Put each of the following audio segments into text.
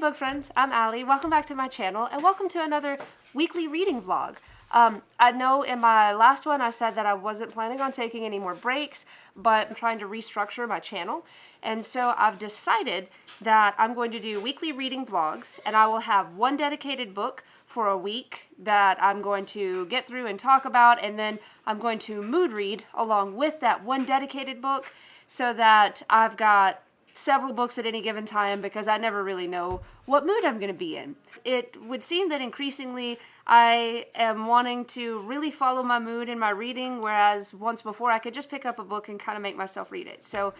book friends, I'm Allie. Welcome back to my channel and welcome to another weekly reading vlog. I know in my last one I said that I wasn't planning on taking any more breaks, but I'm trying to restructure my channel. And so I've decided that I'm going to do weekly reading vlogs, and I will have one dedicated book for a week that I'm going to get through and talk about, and then I'm going to mood read along with that one dedicated book so that I've got several books at any given time, because I never really know what mood I'm going to be in. It would seem that increasingly I am wanting to really follow my mood in my reading, whereas once before I could just pick up a book and kind of make myself read it. So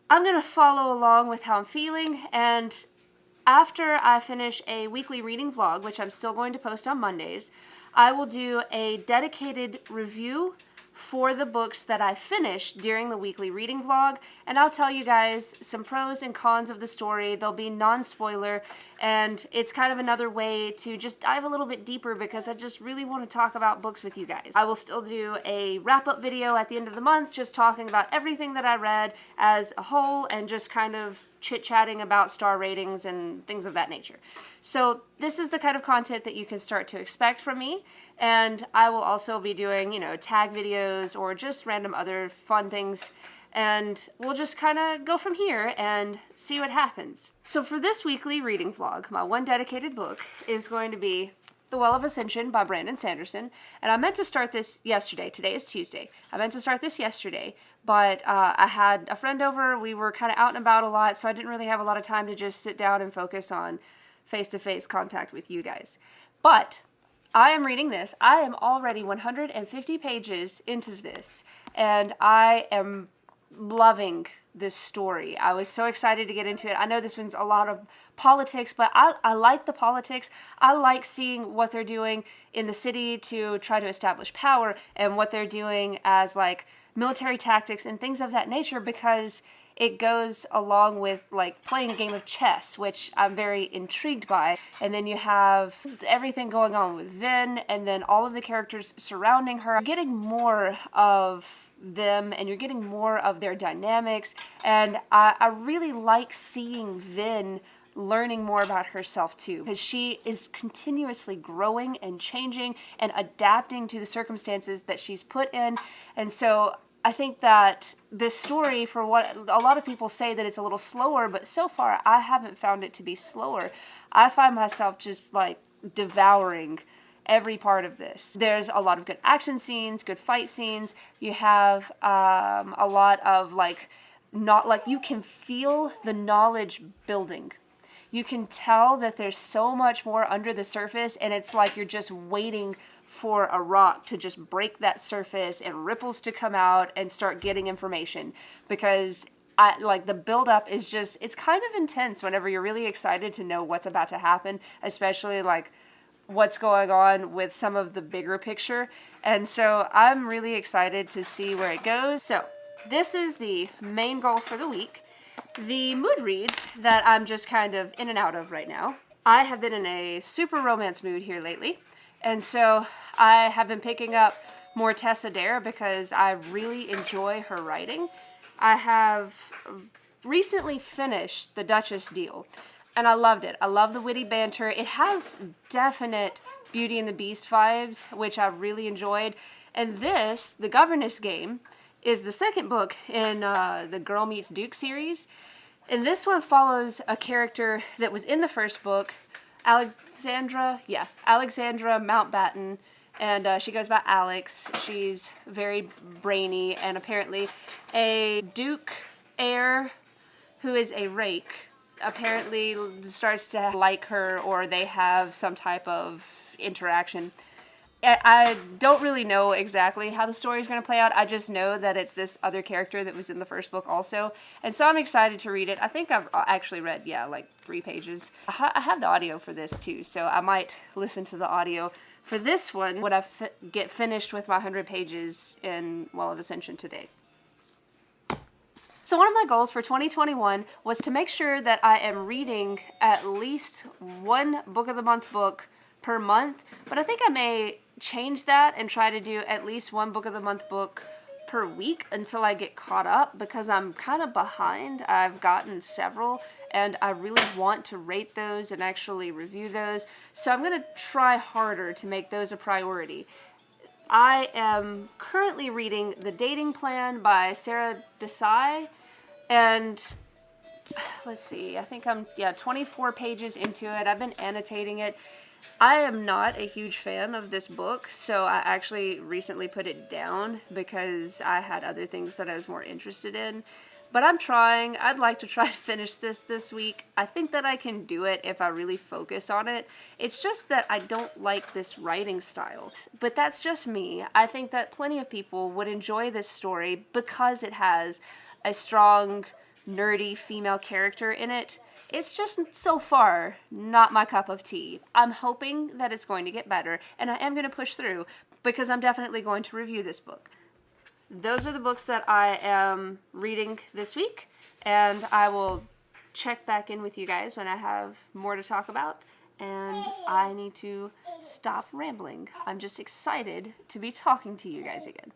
I'm going to follow along with how I'm feeling, and after I finish a weekly reading vlog, which I'm still going to post on Mondays, I will do a dedicated review for the books that I finished during the weekly reading vlog, and I'll tell you guys some pros and cons of the story. They'll be non-spoiler, and it's kind of another way to just dive a little bit deeper because I just really want to talk about books with you guys. I will still do a wrap-up video at the end of the month, just talking about everything that I read as a whole and just kind of chit-chatting about star ratings and things of that nature. So this is the kind of content that you can start to expect from me, and I will also be doing, tag videos or just random other fun things, and we'll just kind of go from here and see what happens. So for this weekly reading vlog, my one dedicated book is going to be The Well of Ascension by Sanderson, and I meant to start this yesterday. Today is Tuesday. I meant to start this yesterday, but I had a friend over. We were kind of out and about a lot, so I didn't really have a lot of time to just sit down and focus on face-to-face contact with you guys. But I am reading this. I am already 150 pages into this, and I am loving this story. I was so excited to get into it. I know this one's a lot of politics, but I like the politics. I like seeing what they're doing in the city to try to establish power and what they're doing as like military tactics and things of that nature, because it goes along with like playing a game of chess, which I'm very intrigued by. And then you have everything going on with Vin, and then all of the characters surrounding her. You're getting more of them, and you're getting more of their dynamics. And I really like seeing Vin learning more about herself too, because she is continuously growing and changing and adapting to the circumstances that she's put in. And so I think that this story, for what a lot of people say that it's a little slower, but so far I haven't found it to be slower. I find myself just like devouring every part of this. There's a lot of good action scenes, good fight scenes. You have a lot of you can feel the knowledge building. You can tell that there's so much more under the surface, and it's like you're just waiting for a rock to just break that surface and ripples to come out and start getting information, because the buildup is just, it's kind of intense whenever you're really excited to know what's about to happen, especially like what's going on with some of the bigger picture. And so I'm really excited to see where it goes. So this is the main goal for the week. The mood reads that I'm just kind of in and out of right now. I have been in a super romance mood here lately, and so I have been picking up more Tessa Dare because I really enjoy her writing. I have recently finished The Duchess Deal, and I loved it. I love the witty banter. It has definite Beauty and the Beast vibes, which I really enjoyed. And this, The Governess Game, is the second book in the Girl Meets Duke series. And this one follows a character that was in the first book, Alexandra Mountbatten, and she goes by Alex. She's very brainy, and apparently a Duke heir who is a rake apparently starts to like her, or they have some type of interaction. I don't really know exactly how the story is going to play out. I just know that it's this other character that was in the first book also. And so I'm excited to read it. I think I've actually read, like 3 pages. I have the audio for this too, so I might listen to the audio for this one when I get finished with my 100 pages in Well of Ascension today. So one of my goals for 2021 was to make sure that I am reading at least one book of the month book per month, but I think I may change that and try to do at least one book of the month book per week until I get caught up, because I'm kind of behind. I've gotten several and I really want to rate those and actually review those, so I'm going to try harder to make those a priority. I am currently reading The Dating Plan by Sarah Desai, and let's see, I think I'm 24 pages into it. I've been annotating it. I am not a huge fan of this book, so I actually recently put it down because I had other things that I was more interested in. But I'm trying. I'd like to try to finish this week. I think that I can do it if I really focus on it. It's just that I don't like this writing style. But that's just me. I think that plenty of people would enjoy this story because it has a strong, nerdy female character in it. It's just, so far, not my cup of tea. I'm hoping that it's going to get better, and I am going to push through because I'm definitely going to review this book. Those are the books that I am reading this week, and I will check back in with you guys when I have more to talk about, and I need to stop rambling. I'm just excited to be talking to you guys again.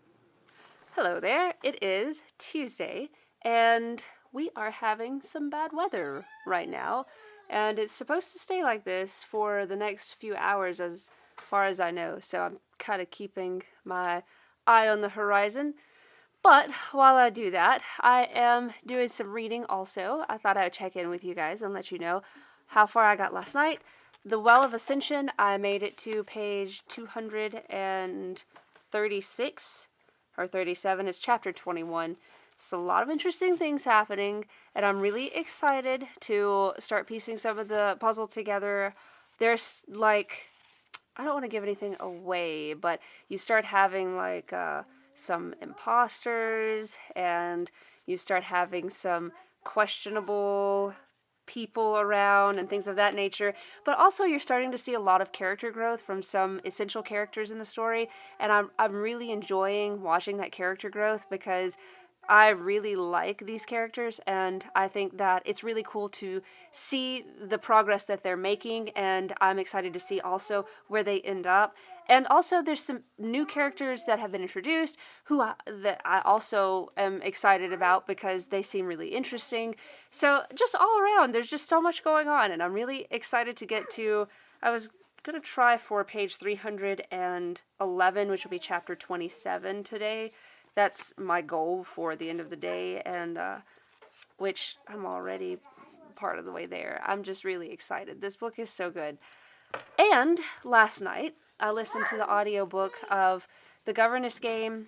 Hello there, it is Tuesday, and we are having some bad weather right now, and it's supposed to stay like this for the next few hours as far as I know, so I'm kind of keeping my eye on the horizon. But while I do that, I am doing some reading also. I thought I would check in with you guys and let you know how far I got last night. The Well of Ascension, I made it to page 236, or 37, it's chapter 21. It's a lot of interesting things happening, and I'm really excited to start piecing some of the puzzle together. There's, like, I don't want to give anything away, but you start having, like, some imposters, and you start having some questionable people around and things of that nature, but also you're starting to see a lot of character growth from some essential characters in the story, and I'm really enjoying watching that character growth because I really like these characters, and I think that it's really cool to see the progress that they're making, and I'm excited to see also where they end up. And also there's some new characters that have been introduced that I also am excited about because they seem really interesting. So just all around, there's just so much going on, and I'm really excited to get to, I was going to try for page 311, which will be chapter 27 today. That's my goal for the end of the day, and which I'm already part of the way there. I'm just really excited. This book is so good. And last night, I listened to the audiobook of The Governess Game.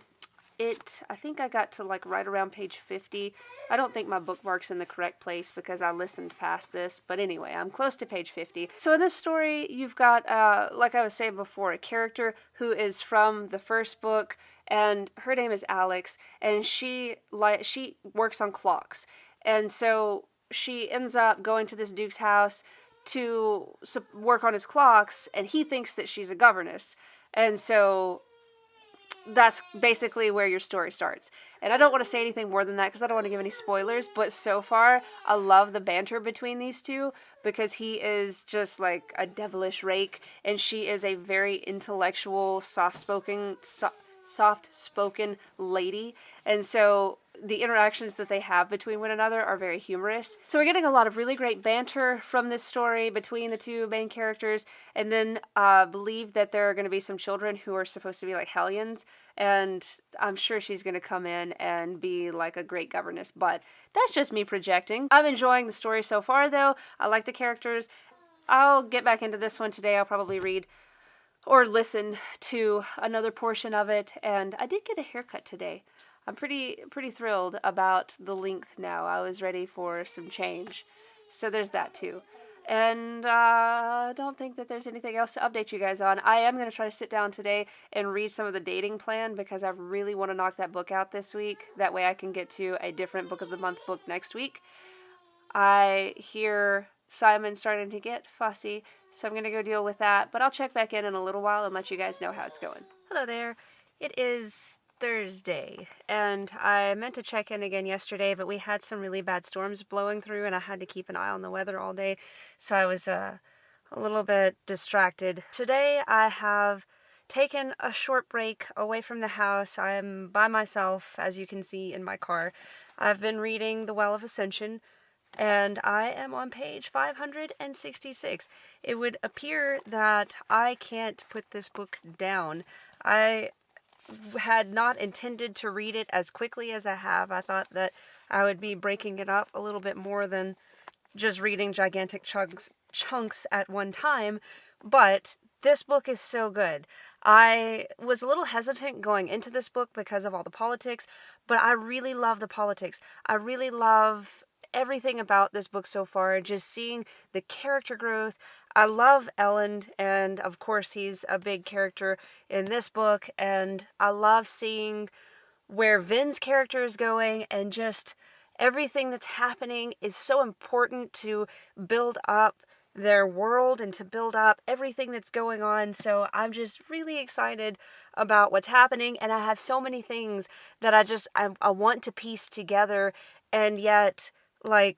I think I got to like right around page 50. I don't think my bookmark's in the correct place because I listened past this, but anyway, I'm close to page 50. So in this story, you've got, like I was saying before, a character who is from the first book, and her name is Alex, and she works on clocks, and so she ends up going to this duke's house to work on his clocks, and he thinks that she's a governess, and so that's basically where your story starts. And I don't want to say anything more than that because I don't want to give any spoilers, but so far I love the banter between these two because he is just like a devilish rake, and she is a very intellectual, soft-spoken lady, and so the interactions that they have between one another are very humorous. So we're getting a lot of really great banter from this story between the two main characters, and then believe that there are going to be some children who are supposed to be like hellions, and I'm sure she's going to come in and be like a great governess, but that's just me projecting. I'm enjoying the story so far though. I like the characters. I'll get back into this one today. I'll probably read or listen to another portion of it, and I did get a haircut today. I'm pretty thrilled about the length now. I was ready for some change. So there's that too. And I don't think that there's anything else to update you guys on. I am going to try to sit down today and read some of the Dating Plan because I really want to knock that book out this week. That way I can get to a different Book of the Month book next week. I hear Simon starting to get fussy, so I'm going to go deal with that. But I'll check back in a little while and let you guys know how it's going. Hello there. It is Thursday, and I meant to check in again yesterday, but we had some really bad storms blowing through, and I had to keep an eye on the weather all day, so I was a little bit distracted. Today I have taken a short break away from the house. I am by myself, as you can see in my car. I've been reading The Well of Ascension, and I am on page 566. It would appear that I can't put this book down. I had not intended to read it as quickly as I have. I thought that I would be breaking it up a little bit more than just reading gigantic chunks at one time, but this book is so good. I was a little hesitant going into this book because of all the politics, but I really love the politics. I really love everything about this book so far, just seeing the character growth. I love Elend, and of course he's a big character in this book, and I love seeing where Vin's character is going, and just everything that's happening is so important to build up their world and to build up everything that's going on. So I'm just really excited about what's happening, and I have so many things that I want to piece together, and yet, like,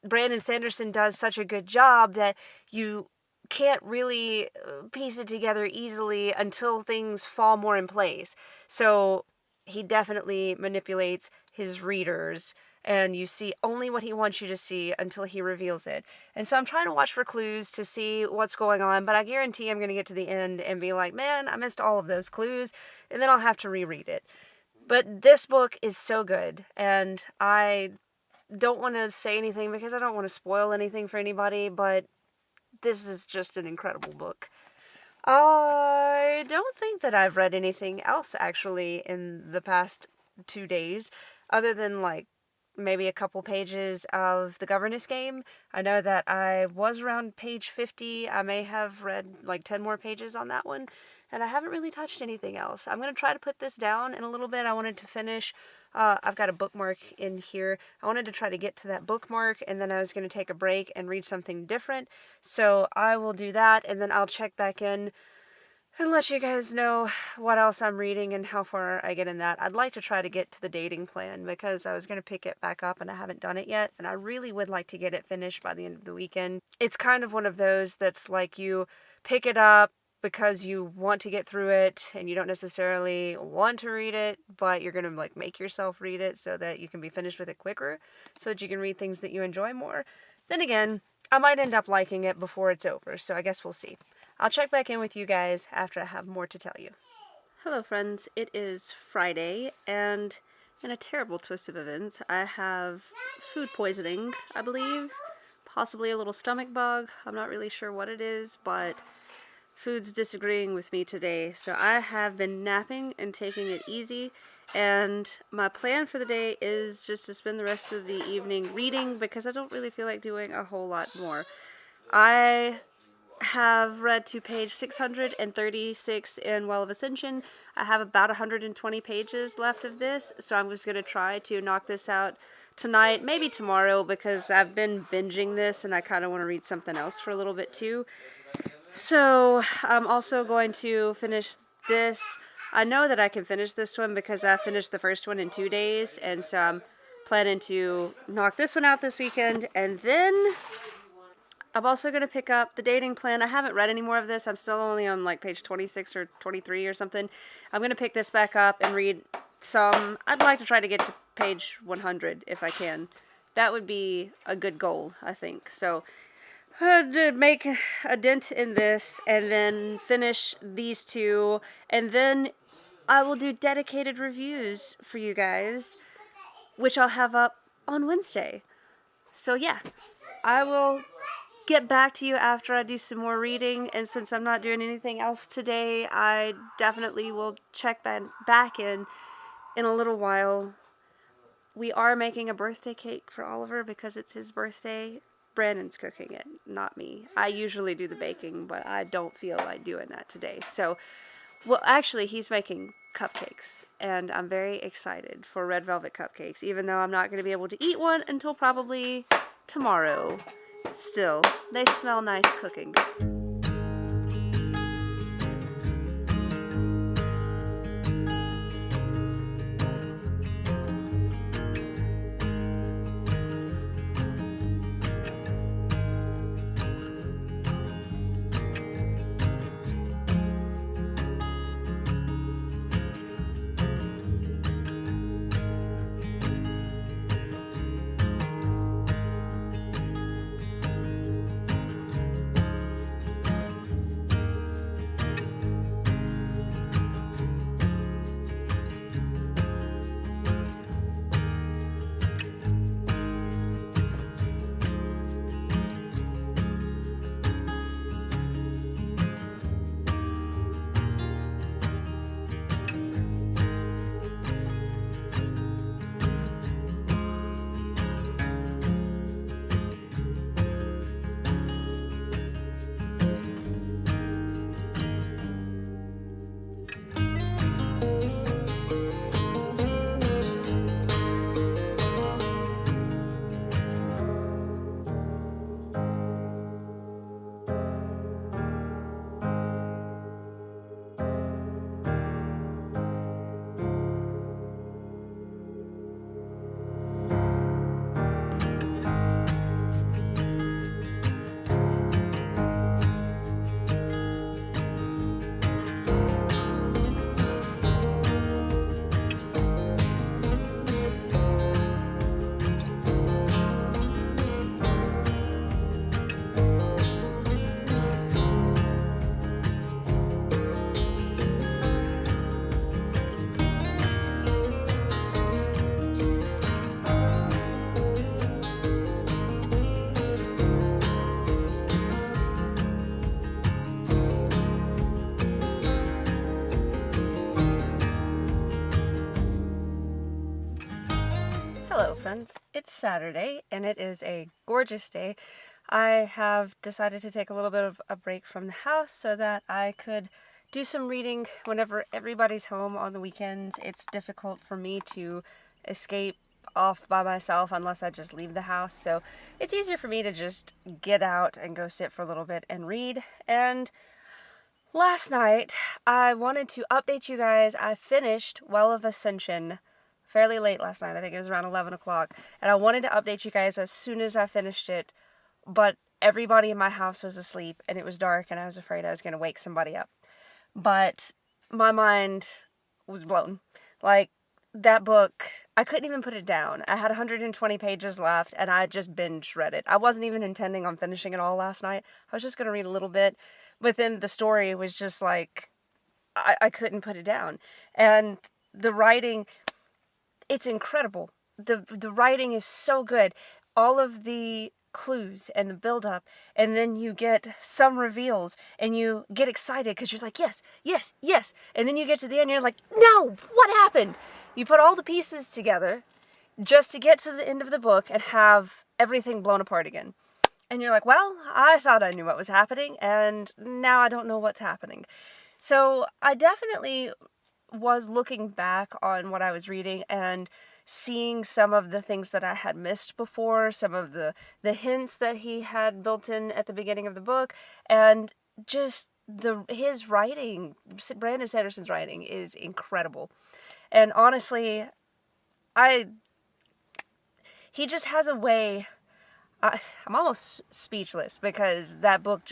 Brandon Sanderson does such a good job that you can't really piece it together easily until things fall more in place. So he definitely manipulates his readers, and you see only what he wants you to see until he reveals it. And so I'm trying to watch for clues to see what's going on, but I guarantee I'm going to get to the end and be like, man, I missed all of those clues, and then I'll have to reread it. But this book is so good, and I don't want to say anything because I don't want to spoil anything for anybody, but this is just an incredible book. I don't think that I've read anything else actually in the past 2 days, other than like maybe a couple pages of the governess game. I know that I was around page 50. I may have read like 10 more pages on that one, and I haven't really touched anything else. I'm going to try to put this down in a little bit. I wanted to finish. I've got a bookmark in here. I wanted to try to get to that bookmark, and then I was going to take a break and read something different. So I will do that, and then I'll check back in and let you guys know what else I'm reading and how far I get in that. I'd like to try to get to the dating plan because I was going to pick it back up and I haven't done it yet, and I really would like to get it finished by the end of the weekend. It's kind of one of those that's like you pick it up because you want to get through it and you don't necessarily want to read it, but you're going to like make yourself read it so that you can be finished with it quicker, so that you can read things that you enjoy more. Then again, I might end up liking it before it's over, so I guess we'll see. I'll check back in with you guys after I have more to tell you. Hello friends, it is Friday, and in a terrible twist of events, I have food poisoning, I believe. Possibly a little stomach bug. I'm not really sure what it is, but food's disagreeing with me today. So I have been napping and taking it easy, and my plan for the day is just to spend the rest of the evening reading because I don't really feel like doing a whole lot more. I have read to page 636 in Well of Ascension. I have about 120 pages left of this, so I'm just going to try to knock this out tonight, maybe tomorrow, because I've been binging this and I kind of want to read something else for a little bit too. So I'm also going to finish this. I know that I can finish this one because I finished the first one in 2 days, and so I'm planning to knock this one out this weekend, and then I'm also going to pick up the dating plan. I haven't read any more of this. I'm still only on like page 26 or 23 or something. I'm going to pick this back up and read some. I'd like to try to get to page 100 if I can. That would be a good goal, I think. So to make a dent in this and then finish these two, and then I will do dedicated reviews for you guys, which I'll have up on Wednesday. So yeah, I will get back to you after I do some more reading, and since I'm not doing anything else today, I definitely will check back in a little while. We are making a birthday cake for Oliver because it's his birthday. Brandon's cooking it, not me. I usually do the baking, but I don't feel like doing that today. So, well, actually, he's making cupcakes, and I'm very excited for red velvet cupcakes, even though I'm not going to be able to eat one until probably tomorrow. Still, they smell nice cooking. friends. It's Saturday, and it is a gorgeous day. I have decided to take a little bit of a break from the house so that I could do some reading whenever everybody's home on the weekends. It's difficult for me to escape off by myself unless I just leave the house, so it's easier for me to just get out and go sit for a little bit and read. And last night, I wanted to update you guys. I finished Well of Ascension fairly late last night. I think it was around 11 o'clock. And I wanted to update you guys as soon as I finished it. But everybody in my house was asleep and it was dark and I was afraid I was going to wake somebody up. But my mind was blown. Like, that book, I couldn't even put it down. I had 120 pages left and I just binge read it. I wasn't even intending on finishing it all last night. I was just going to read a little bit. But then the story was just like, I couldn't put it down. And the writing, it's incredible. The writing is so good. All of the clues and the build-up, and then you get some reveals, and you get excited because you're like, yes, yes, yes. And then you get to the end, and you're like, no, what happened? You put all the pieces together just to get to the end of the book and have everything blown apart again. And you're like, well, I thought I knew what was happening, and now I don't know what's happening. So I definitely was looking back on what I was reading and seeing some of the things that I had missed before, some of the hints that he had built in at the beginning of the book, and just his writing, Brandon Sanderson's writing is incredible. And honestly, he just has a way. I'm almost speechless because that book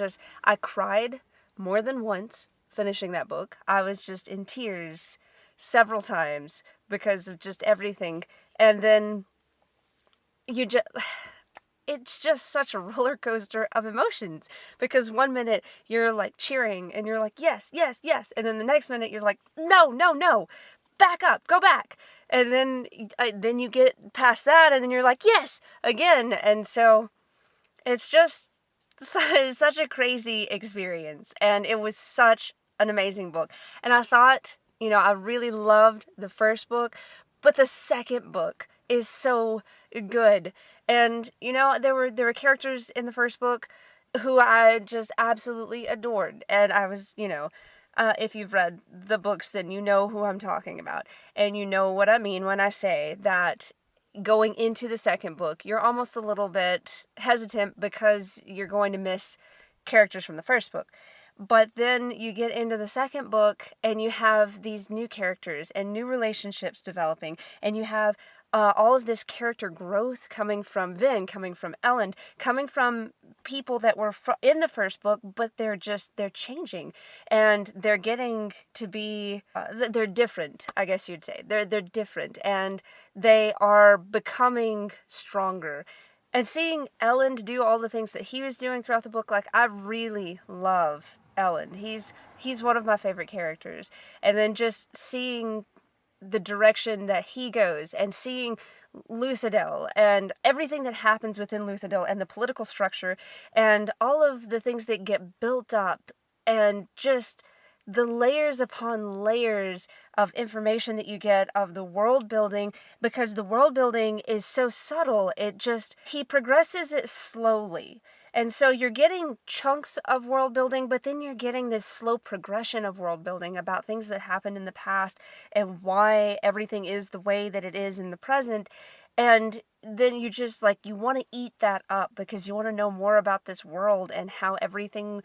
I cried more than once finishing that book. I was just in tears several times because of just everything. And then it's just such a roller coaster of emotions because one minute you're like cheering and you're like, yes, yes, yes. And then the next minute you're like, no, no, no, back up, go back. And then you get past that and then you're like, yes, again. And so it's just such a crazy experience. And it was such an amazing book. And I thought, I really loved the first book, but the second book is so good. And, there were characters in the first book who I just absolutely adored. And I was, if you've read the books, then you know who I'm talking about. And you know what I mean when I say that going into the second book, you're almost a little bit hesitant because you're going to miss characters from the first book. But then you get into the second book and you have these new characters and new relationships developing, and you have all of this character growth coming from Vin, coming from Ellen, coming from people that were in the first book, but they're changing, and they're getting to be, they're different, I guess you'd say. They're different, and they are becoming stronger. And seeing Ellen do all the things that he was doing throughout the book, like, I really love Ellen. He's one of my favorite characters. And then just seeing the direction that he goes and seeing Luthadel and everything that happens within Luthadel and the political structure and all of the things that get built up and just the layers upon layers of information that you get of the world building, because the world building is so subtle. He progresses it slowly. And so you're getting chunks of world building, but then you're getting this slow progression of world building about things that happened in the past and why everything is the way that it is in the present. And then you just you want to eat that up because you want to know more about this world and how everything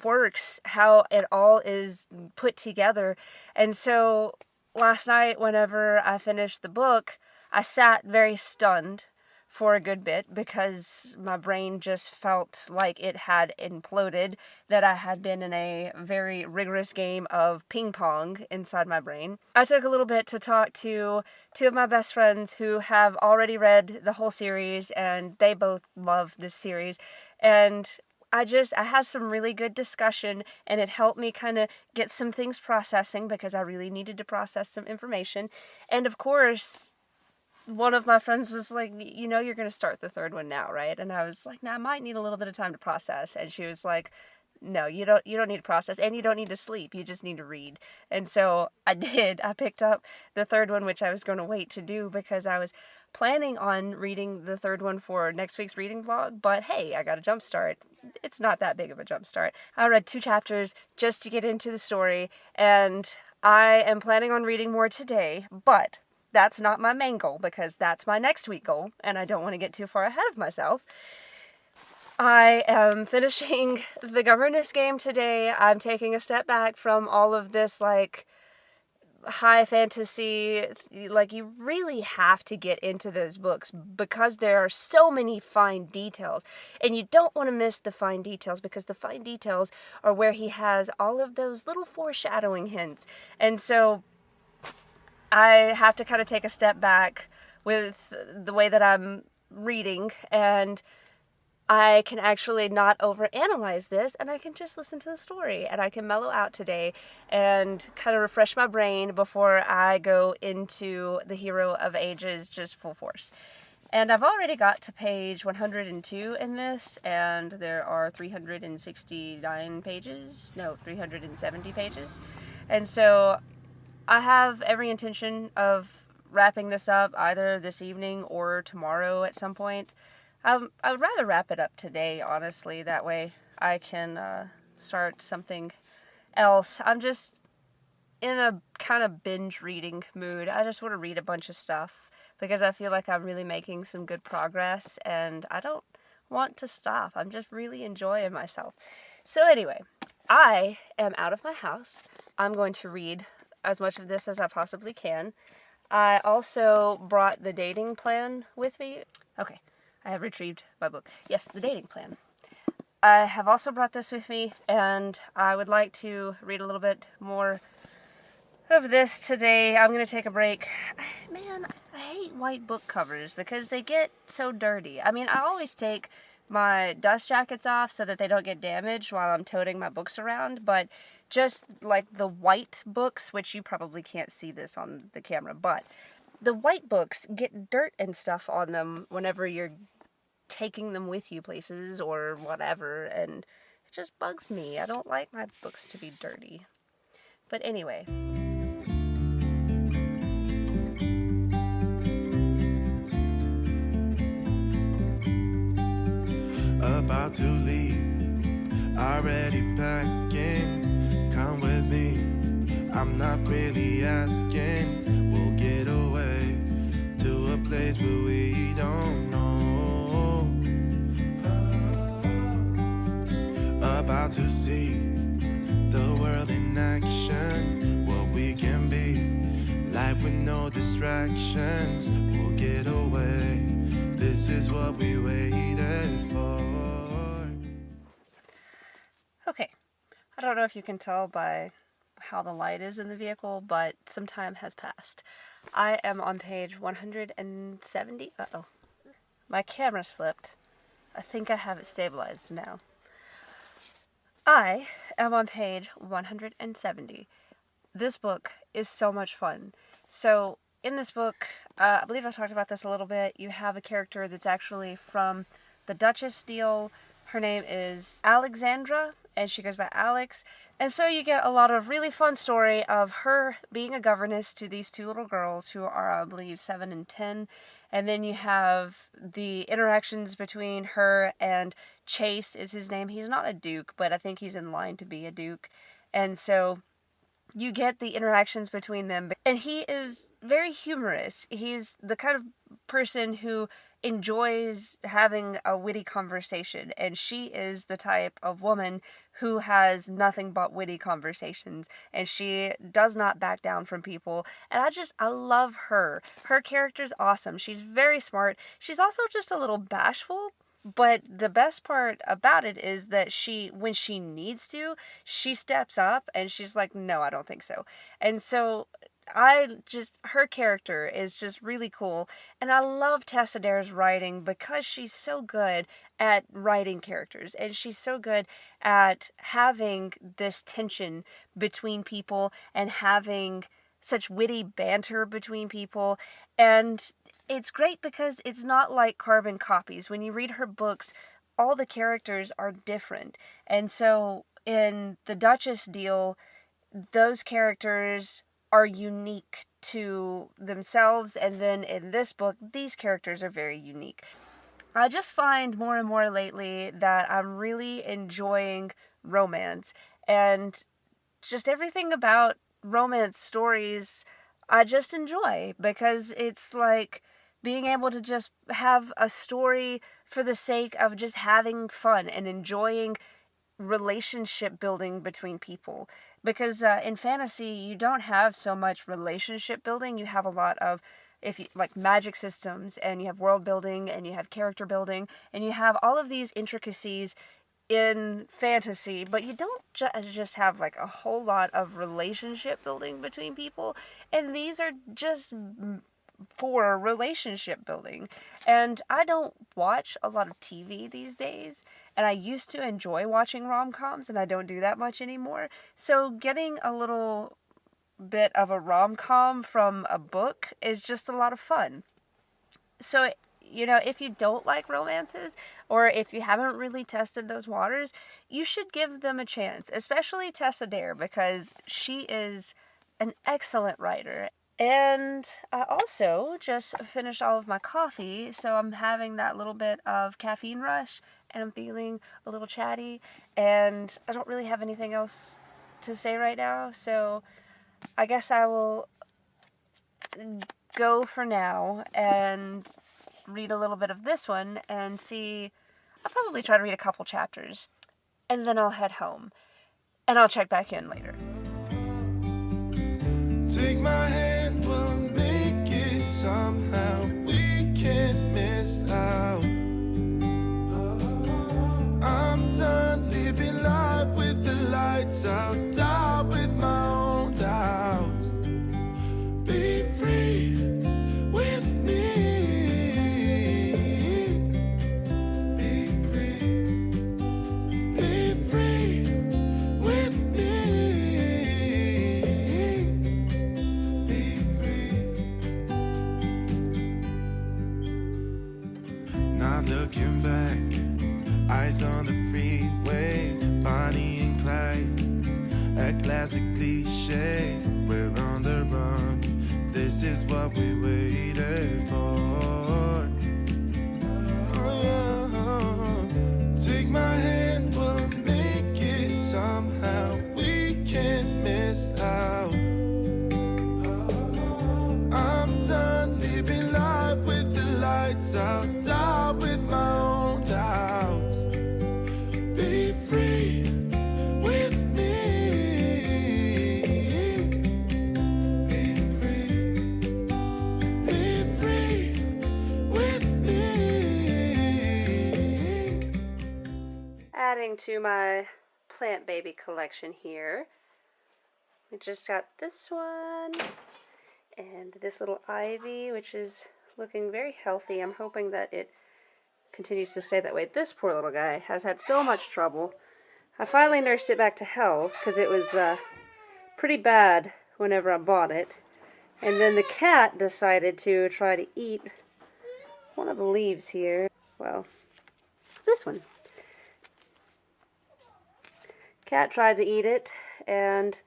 works, how it all is put together. And so last night, whenever I finished the book, I sat very stunned for a good bit because my brain just felt like it had imploded, that I had been in a very rigorous game of ping pong inside my brain. I took a little bit to talk to two of my best friends who have already read the whole series, and they both love this series. And I had some really good discussion, and it helped me kind of get some things processing because I really needed to process some information. And of course, one of my friends was like, you're going to start the third one now, right? And I was like, I might need a little bit of time to process. And she was like, no, you don't need to process, and you don't need to sleep. You just need to read. And so I did. I picked up the third one, which I was going to wait to do because I was planning on reading the third one for next week's reading vlog, but hey, I got a jump start. It's not that big of a jump start. I read 2 chapters just to get into the story, and I am planning on reading more today, but that's not my main goal because that's my next week goal, and I don't want to get too far ahead of myself. I am finishing the governess game today. I'm taking a step back from all of this, like, high fantasy. Like, you really have to get into those books because there are so many fine details, and you don't want to miss the fine details because the fine details are where he has all of those little foreshadowing hints. And so I have to kind of take a step back with the way that I'm reading, and I can actually not overanalyze this, and I can just listen to the story, and I can mellow out today and kind of refresh my brain before I go into the Hero of Ages just full force. And I've already got to page 102 in this, and there are 369 pages, no, 370 pages. And so I have every intention of wrapping this up either this evening or tomorrow at some point. I would rather wrap it up today, honestly. That way I can start something else. I'm just in a kind of binge reading mood. I just want to read a bunch of stuff because I feel like I'm really making some good progress, and I don't want to stop. I'm just really enjoying myself. So anyway, I am out of my house. I'm going to read as much of this as I possibly can. I also brought the dating plan with me. Okay. I have retrieved my book. Yes, the dating plan. I have also brought this with me, and I would like to read a little bit more of this today. I'm going to take a break. Man, I hate white book covers because they get so dirty. I mean, I always take my dust jackets off so that they don't get damaged while I'm toting my books around, but just like the white books, which you probably can't see this on the camera, but the white books get dirt and stuff on them whenever you're taking them with you places or whatever, and it just bugs me. I don't like my books to be dirty. But anyway. About to leave, already packing. Come with me, I'm not really asking. We'll get away to a place where we don't know. About to see the world in action, what we can be, life with no distractions. We'll get away, this is what we waited for. Okay, I don't know if you can tell by how the light is in the vehicle, but some time has passed. I am on page 170. Uh-oh. My camera slipped. I think I have it stabilized now. I am on page 170. This book is so much fun. So, in this book, I believe I've talked about this a little bit, you have a character that's actually from the Duchess deal. Her name is Alexandra, and she goes by Alex. And so you get a lot of really fun story of her being a governess to these 2 little girls who are, I believe, 7 and 10. And then you have the interactions between her and Chase is his name. He's not a duke, but I think he's in line to be a duke. And so you get the interactions between them. And he is very humorous. He's the kind of person who enjoys having a witty conversation, and she is the type of woman who has nothing but witty conversations, and she does not back down from people, and I love her. Her character's awesome. She's very smart. She's also just a little bashful, but the best part about it is that when she needs to, she steps up, and she's like, no, I don't think so. And so her character is just really cool, and I love Tessa Dare's writing because she's so good at writing characters, and she's so good at having this tension between people and having such witty banter between people, and it's great because it's not like carbon copies. When you read her books, all the characters are different, and so in the Duchess deal, those characters are unique to themselves, and then in this book, these characters are very unique. I just find more and more lately that I'm really enjoying romance, and just everything about romance stories I just enjoy, because it's like being able to just have a story for the sake of just having fun and enjoying relationship building between people. Because in fantasy, you don't have so much relationship building. You have a lot of, if you like, magic systems, and you have world building, and you have character building, and you have all of these intricacies in fantasy, but you don't just have like a whole lot of relationship building between people. And these are just for relationship building. And I don't watch a lot of TV these days, and I used to enjoy watching rom-coms, and I don't do that much anymore. So getting a little bit of a rom-com from a book is just a lot of fun. So, you know, if you don't like romances, or if you haven't really tested those waters, you should give them a chance, especially Tessa Dare, because she is an excellent writer. And I also just finished all of my coffee, so I'm having that little bit of caffeine rush, and I'm feeling a little chatty, and I don't really have anything else to say right now, so I guess I will go for now and read a little bit of this one and see. I'll probably try to read a couple chapters, and then I'll head home, and I'll check back in later. Take my hand, we'll make it somehow. We can't miss out. I'm done living life with the lights out, down with my own doubts. Be free with me. Be free. Be free with me. Not looking back, eyes on the freeway, Bonnie and Clyde, a classic cliche. We're on the run, this is what we waited for. Oh, yeah. Take my hand, we'll make it somehow. We can't miss out. I'm done living life with the lights out, down with my own doubts. Be free with me. Be free. Be free with me. Adding to my plant baby collection here, we just got this one, and this little ivy, which is looking very healthy. I'm hoping that it continues to stay that way. This poor little guy has had so much trouble. I finally nursed it back to health, because it was pretty bad whenever I bought it. And then the cat decided to try to eat one of the leaves here. Well, this one. Cat tried to eat it, and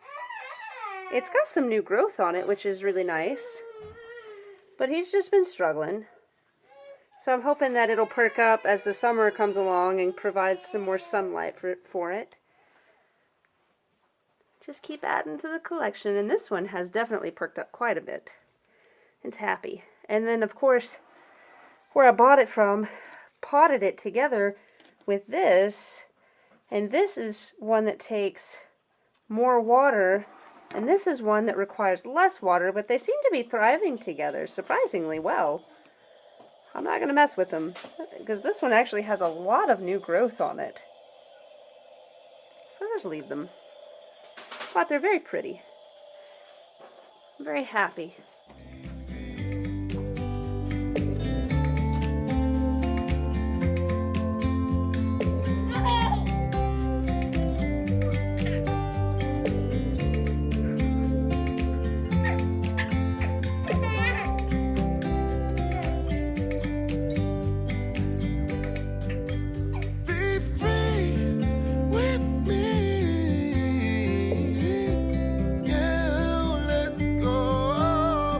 it's got some new growth on it, which is really nice. But he's just been struggling. So I'm hoping that it'll perk up as the summer comes along and provide some more sunlight for it. Just keep adding to the collection, and this one has definitely perked up quite a bit. It's happy. And then, of course, where I bought it from, potted it together with this, and this is one that takes more water, and this is one that requires less water, but they seem to be thriving together surprisingly well. I'm not going to mess with them, because this one actually has a lot of new growth on it. So I'll just leave them. But they're very pretty. I'm very happy. Be free with me. Yeah, let's go.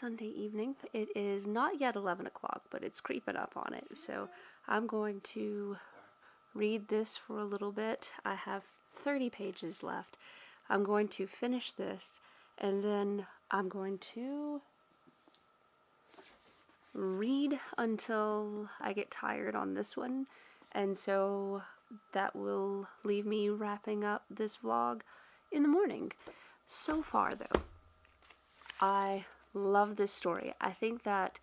Sunday evening. It is not yet 11 o'clock, but it's creeping up on it. So I'm going to read this for a little bit. I have 30 pages left. I'm going to finish this, and then I'm going to read until I get tired on this one. And so that will leave me wrapping up this vlog in the morning. So far, though, I love this story. I think that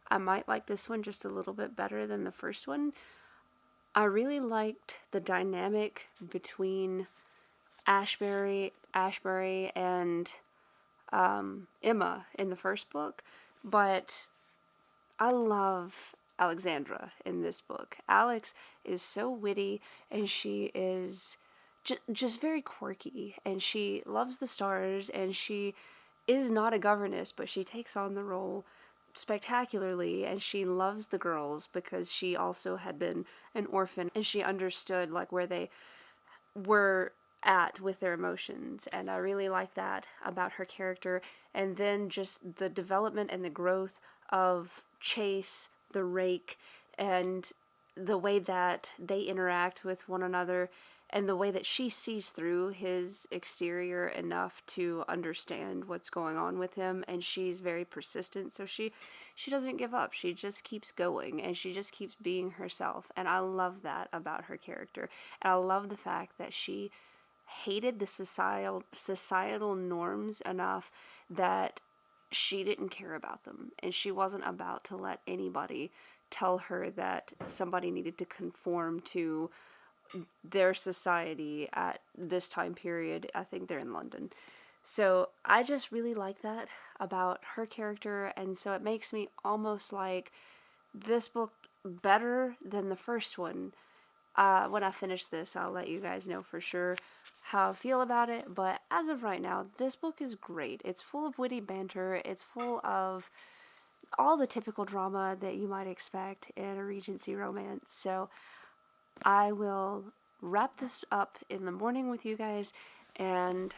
I might like this one just a little bit better than the first one. I really liked the dynamic between Ashbury and Emma in the first book, but I love Alexandra in this book. Alex is so witty, and she is just very quirky, and she loves the stars, and she is not a governess, but she takes on the role spectacularly, and she loves the girls because she also had been an orphan, and she understood like where they were at with their emotions, and I really like that about her character. And then just the development and the growth of Chase, the rake, and the way that they interact with one another, and the way that she sees through his exterior enough to understand what's going on with him. And she's very persistent, so she doesn't give up. She just keeps going, and she just keeps being herself, and I love that about her character. And I love the fact that she hated the societal norms enough that she didn't care about them, and she wasn't about to let anybody tell her that somebody needed to conform to their society at this time period. I think they're in London. So I just really like that about her character, and so it makes me almost like this book better than the first one. When I finish this, I'll let you guys know for sure how I feel about it, but as of right now, this book is great. It's full of witty banter, it's full of all the typical drama that you might expect in a Regency romance. So I will wrap this up in the morning with you guys, and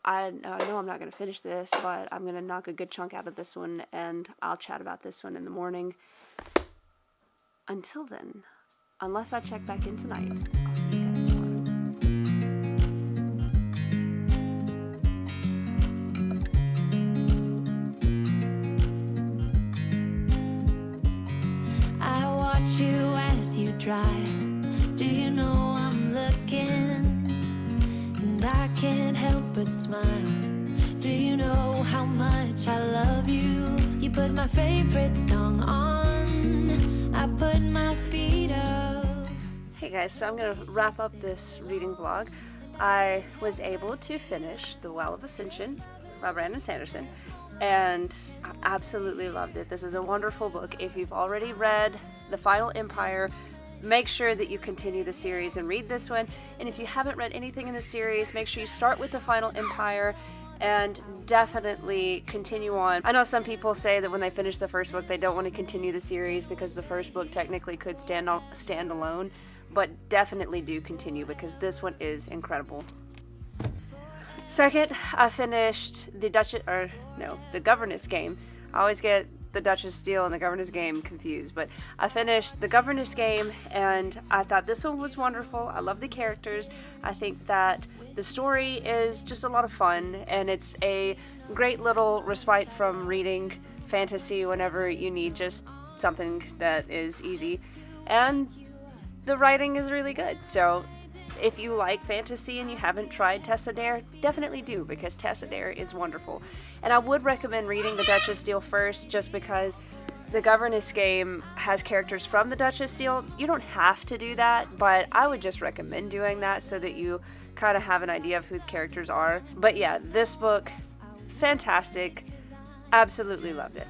I know I'm not going to finish this, but I'm going to knock a good chunk out of this one, and I'll chat about this one in the morning. Until then, unless I check back in tonight, I'll see you guys tomorrow. I watch you as you drive. Do you know I'm looking? And I can't help but smile. Do you know how much I love you? You put my favorite song on. I put my feet up. Hey guys, so I'm going to wrap up this reading vlog. I was able to finish The Well of Ascension by Brandon Sanderson, and I absolutely loved it. This is a wonderful book. If you've already read The Final Empire, make sure that you continue the series and read this one. And if you haven't read anything in the series, make sure you start with The Final Empire and definitely continue on. I know some people say that when they finish the first book, they don't want to continue the series because the first book technically could stand alone, but definitely do continue because this one is incredible. Second, I finished the Governess Game. I always get the Duchess Deal and the Governess Game confused, but I finished the Governess Game, and I thought this one was wonderful. I love the characters. I think that the story is just a lot of fun, and it's a great little respite from reading fantasy whenever you need just something that is easy. And the writing is really good, so if you like fantasy and you haven't tried Tessa Dare, definitely do, because Tessa Dare is wonderful. And I would recommend reading the Duchess Deal first, just because the Governess Game has characters from the Duchess Deal. You don't have to do that, but I would just recommend doing that so that you kind of have an idea of who the characters are. But yeah, this book, fantastic. Absolutely loved it.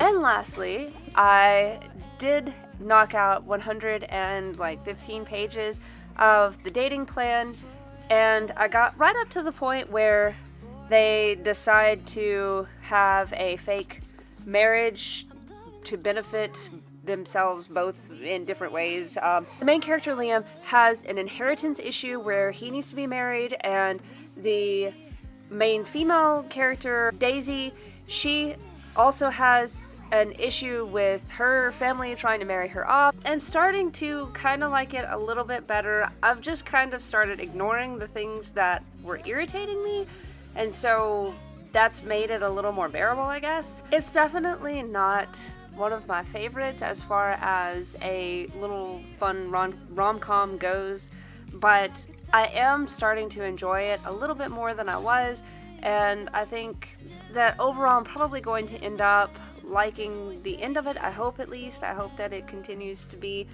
And lastly, I did knock out 115 pages of the dating plan, and I got right up to the point where they decide to have a fake marriage to benefit themselves both in different ways. The main character, Liam, has an inheritance issue where he needs to be married, and the main female character, Daisy, she also has an issue with her family trying to marry her off. I'm starting to kind of like it a little bit better. I've just kind of started ignoring the things that were irritating me, and so that's made it a little more bearable, I guess. It's definitely not one of my favorites as far as a little fun rom-com goes, but I am starting to enjoy it a little bit more than I was, and I think that overall I'm probably going to end up liking the end of it. I hope, at least. I hope that it continues to be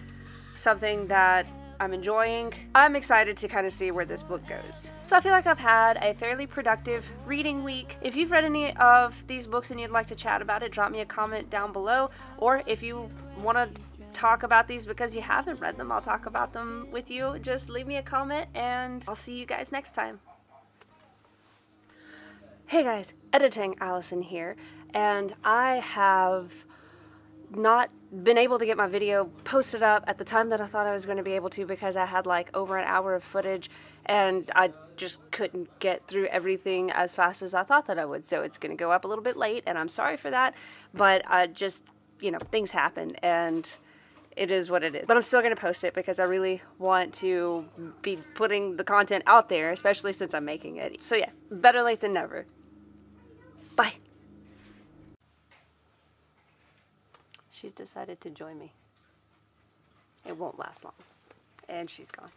something that I'm enjoying. I'm excited to kind of see where this book goes. So I feel like I've had a fairly productive reading week. If you've read any of these books and you'd like to chat about it, drop me a comment down below. Or if you want to talk about these because you haven't read them, I'll talk about them with you. Just leave me a comment and I'll see you guys next time. Hey guys, Editing Allison here, and I have not been able to get my video posted up at the time that I thought I was going to be able to because I had like over an hour of footage and I just couldn't get through everything as fast as I thought that I would. So it's going to go up a little bit late and I'm sorry for that, but I just, things happen and it is what it is. But I'm still going to post it because I really want to be putting the content out there, especially since I'm making it. So yeah, better late than never. Bye. She's decided to join me. It won't last long. And she's gone.